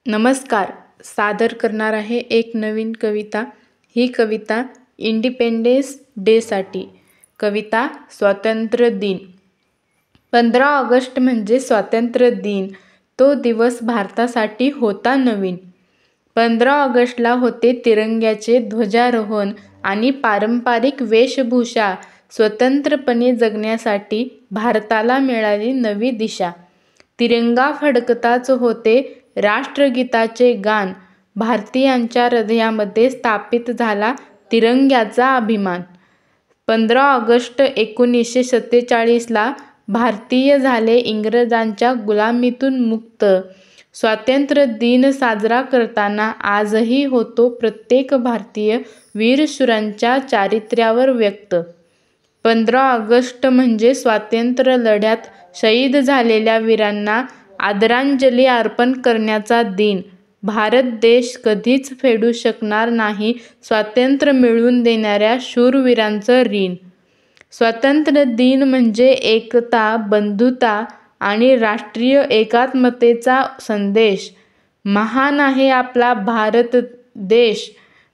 नमस्कार. सादर करणार आहे एक नवीन कविता. ही कविता इंडिपेंडेन्स डेसाठी. कविता स्वातंत्र्य दिन. 15 ऑगस्ट म्हणजे स्वातंत्र्य दिन. तो दिवस भारतासाठी होता नवीन. 15 ऑगस्टला होते तिरंग्याचे ध्वजारोहण आणि पारंपरिक वेशभूषा. स्वतंत्रपणे जगण्यासाठी भारताला मिळाली नवी दिशा. तिरंगा फडकताच होते राष्ट्रगीताचे गान. भारतीयांच्या हृदयामध्ये स्थापित झाला तिरंग्याचा अभिमान. 15 ऑगस्ट 1947ला भारतीय झाले इंग्रजांच्या गुलामीतून मुक्त. स्वातंत्र्य दिन साजरा करताना आजही होतो प्रत्येक भारतीय वीरशूरांच्या चारित्र्यावर व्यक्त. 15 ऑगस्ट म्हणजे स्वातंत्र्य लढ्यात शहीद झालेल्या वीरांना आदरांजली अर्पण करण्याचा दिन. भारत देश कधीच फेडू शकणार नाही स्वातंत्र्य मिळवून देणाऱ्या शूरवीरांचं ऋण. स्वातंत्र्य दिन म्हणजे एकता, बंधुता आणि राष्ट्रीय एकात्मतेचा संदेश. महान आहे आपला भारत देश.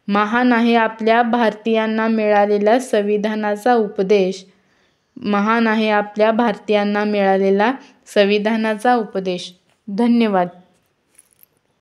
महान आहे आपल्या भारतीयांना मिळालेला संविधानाचा उपदेश. महान आहे आपल्या भारतीयांना मिळालेला संविधानाचा उपदेश. धन्यवाद.